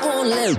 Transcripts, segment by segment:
only.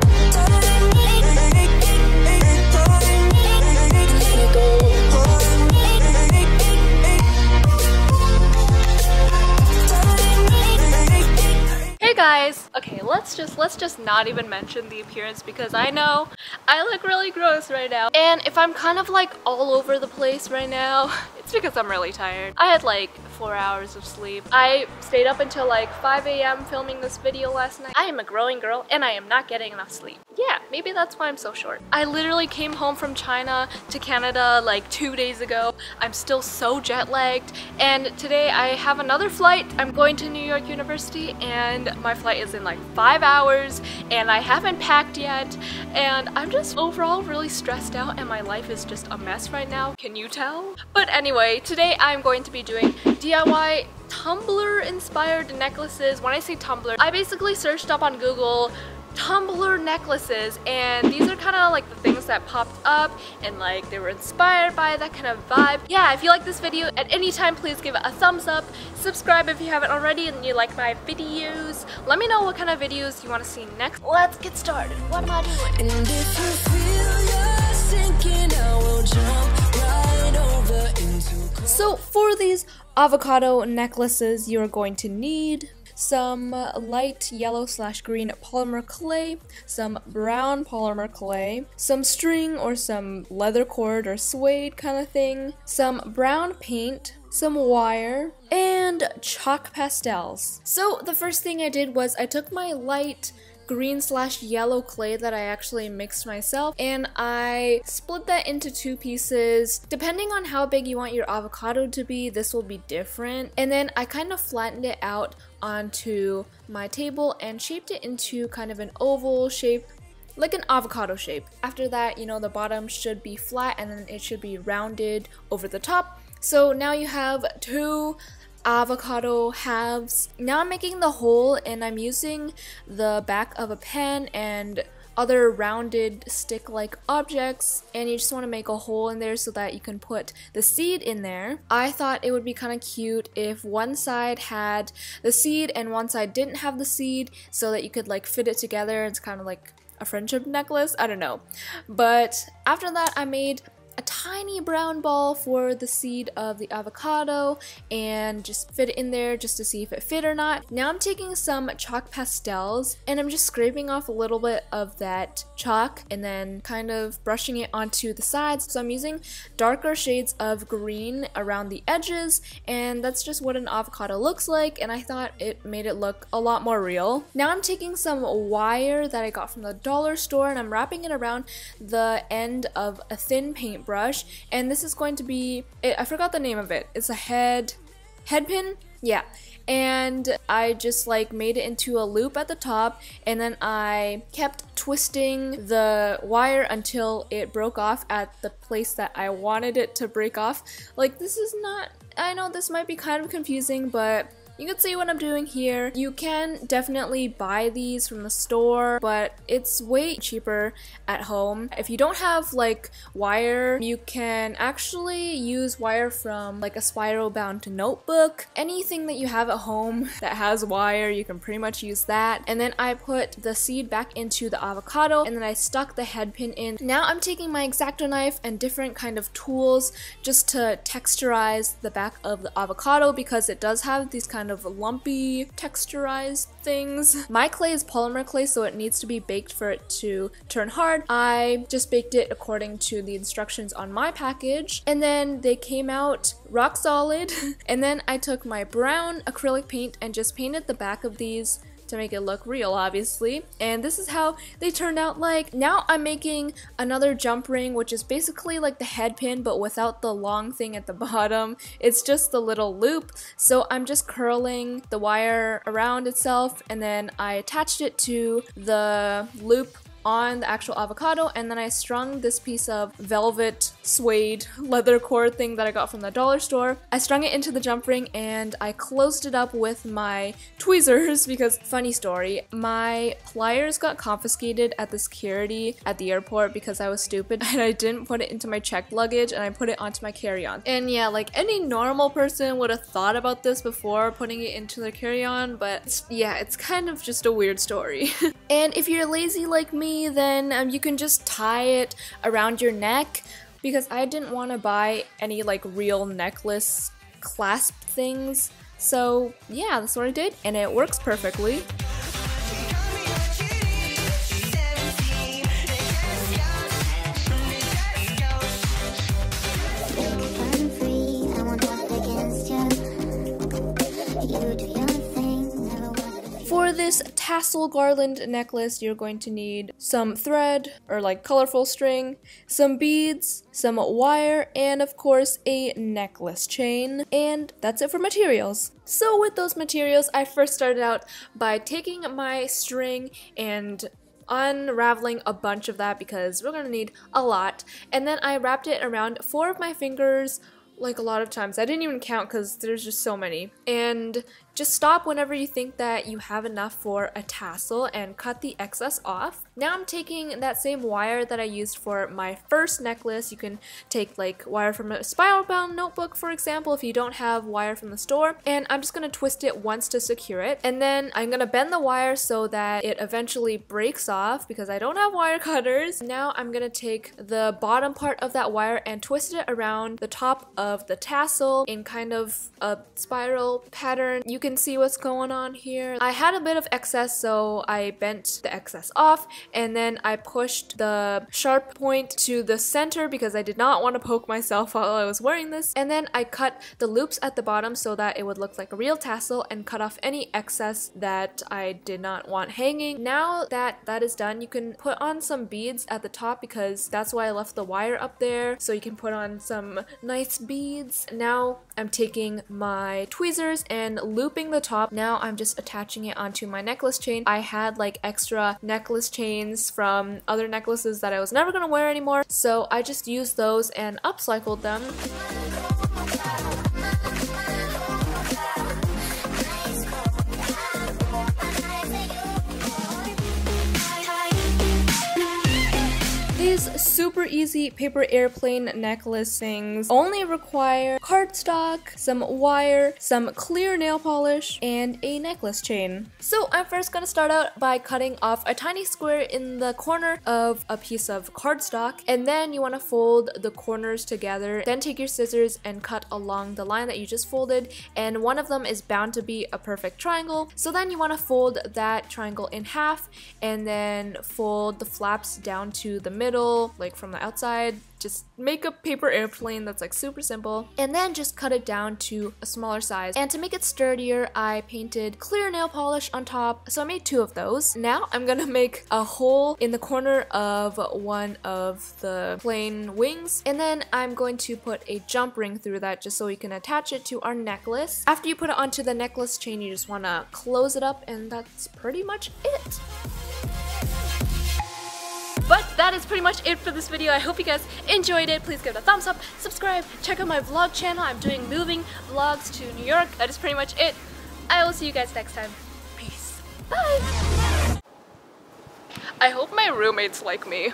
Hey guys! Okay, let's just not even mention the appearance because I know I look really gross right now. And if I'm kind of like all over the place right now, it's because I'm really tired. I had like 4 hours of sleep. I stayed up until like 5 a.m. filming this video last night. I am a growing girl and I am not getting enough sleep. Yeah, maybe that's why I'm so short. I literally came home from China to Canada like 2 days ago. I'm still so jet lagged, and today I have another flight. I'm going to New York University and my flight is in like 5 hours and I haven't packed yet, and I'm just overall really stressed out and my life is just a mess right now. Can you tell? But anyway, today I'm going to be doing DIY Tumblr inspired necklaces. When I say Tumblr, I basically searched up on Google Tumblr necklaces, and these are kind of like the things that popped up and like they were inspired by that kind of vibe. Yeah, if you like this video at any time, please give it a thumbs up, subscribe if you haven't already and you like my videos. Let me know what kind of videos you want to see next. Let's get started. What am I doing? And if you feel you're sinking, I will jump right over into. So for these avocado necklaces, you're going to need some light yellow/green polymer clay, some brown polymer clay, some string or some leather cord or suede kind of thing, some brown paint, some wire, and chalk pastels. So the first thing I did was I took my light green/yellow clay that I actually mixed myself and I split that into 2 pieces. Depending on how big you want your avocado to be, this will be different. And then I kind of flattened it out onto my table and shaped it into kind of an oval shape, like an avocado shape. After that, you know, the bottom should be flat and then it should be rounded over the top. So now you have 2 avocado halves. Now I'm making the hole and I'm using the back of a pen and other rounded stick-like objects, and you just want to make a hole in there so that you can put the seed in there. I thought it would be kind of cute if one side had the seed and one side didn't have the seed, so that you could like fit it together. It's kind of like a friendship necklace, I don't know. But after that I made a tiny brown ball for the seed of the avocado and just fit it in there just to see if it fit or not. Now I'm taking some chalk pastels and I'm just scraping off a little bit of that chalk and then kind of brushing it onto the sides. So I'm using darker shades of green around the edges, and that's just what an avocado looks like, and I thought it made it look a lot more real. Now I'm taking some wire that I got from the dollar store and I'm wrapping it around the end of a thin paint brush, and this is going to be, I forgot the name of it, it's a head pin, yeah, and I just like made it into a loop at the top, and then I kept twisting the wire until it broke off at the place that I wanted it to break off. Like, this is not, I know this might be kind of confusing, but you can see what I'm doing here. You can definitely buy these from the store, but it's way cheaper at home. If you don't have like wire, you can actually use wire from like a spiral bound notebook. Anything that you have at home that has wire, you can pretty much use that. And then I put the seed back into the avocado and then I stuck the head pin in. Now I'm taking my X-Acto knife and different kind of tools just to texturize the back of the avocado because it does have these kind of lumpy texturized things. My clay is polymer clay, so it needs to be baked for it to turn hard. I just baked it according to the instructions on my package, and then they came out rock solid. And then I took my brown acrylic paint and just painted the back of these to make it look real, obviously, and this is how they turned out. Like, now I'm making another jump ring, which is basically like the head pin but without the long thing at the bottom. It's just the little loop, so I'm just curling the wire around itself and then I attached it to the loop on the actual avocado, and then I strung this piece of velvet suede leather cord thing that I got from the dollar store. I strung it into the jump ring and I closed it up with my tweezers because, funny story, my pliers got confiscated at the security at the airport because I was stupid and I didn't put it into my checked luggage and I put it onto my carry-on. And yeah, like any normal person would have thought about this before putting it into their carry-on, but yeah, it's kind of just a weird story. And if you're lazy like me, then you can just tie it around your neck, because I didn't want to buy any like real necklace clasp things. So yeah, that's what I did and it works perfectly. For this tassel garland necklace, you're going to need some thread, or like colorful string, some beads, some wire, and of course a necklace chain. And that's it for materials. So with those materials, I first started out by taking my string and unraveling a bunch of that because we're gonna need a lot. And then I wrapped it around 4 of my fingers, like a lot of times. I didn't even count because there's just so many. And just stop whenever you think that you have enough for a tassel and cut the excess off. Now I'm taking that same wire that I used for my first necklace. You can take like wire from a spiral bound notebook, for example, if you don't have wire from the store. And I'm just going to twist it once to secure it. And then I'm going to bend the wire so that it eventually breaks off because I don't have wire cutters. Now I'm going to take the bottom part of that wire and twist it around the top of the tassel in kind of a spiral pattern. You can see what's going on here. I had a bit of excess, so I bent the excess off, and then I pushed the sharp point to the center because I did not want to poke myself while I was wearing this. And then I cut the loops at the bottom so that it would look like a real tassel and cut off any excess that I did not want hanging. Now that that is done, you can put on some beads at the top because that's why I left the wire up there, so you can put on some nice beads. Now I'm taking my tweezers and looping the top. Now I'm just attaching it onto my necklace chain. I had like extra necklace chains from other necklaces that I was never gonna wear anymore, so I just used those and upcycled them. These super easy paper airplane necklace things only require cardstock, some wire, some clear nail polish, and a necklace chain. So I'm first gonna start out by cutting off a tiny square in the corner of a piece of cardstock, and then you want to fold the corners together. Then take your scissors and cut along the line that you just folded, and one of them is bound to be a perfect triangle. So then you want to fold that triangle in half and then fold the flaps down to the middle, like from the outside. Just make a paper airplane that's like super simple, and then just cut it down to a smaller size. And to make it sturdier, I painted clear nail polish on top, so I made 2 of those. Now I'm gonna make a hole in the corner of one of the plain wings, and then I'm going to put a jump ring through that just so we can attach it to our necklace. After you put it onto the necklace chain, you just want to close it up, and that's pretty much it. But that is pretty much it for this video. I hope you guys enjoyed it. Please give it a thumbs up, subscribe, check out my vlog channel. I'm doing moving vlogs to New York. That is pretty much it. I will see you guys next time. Peace. Bye. I hope my roommates like me.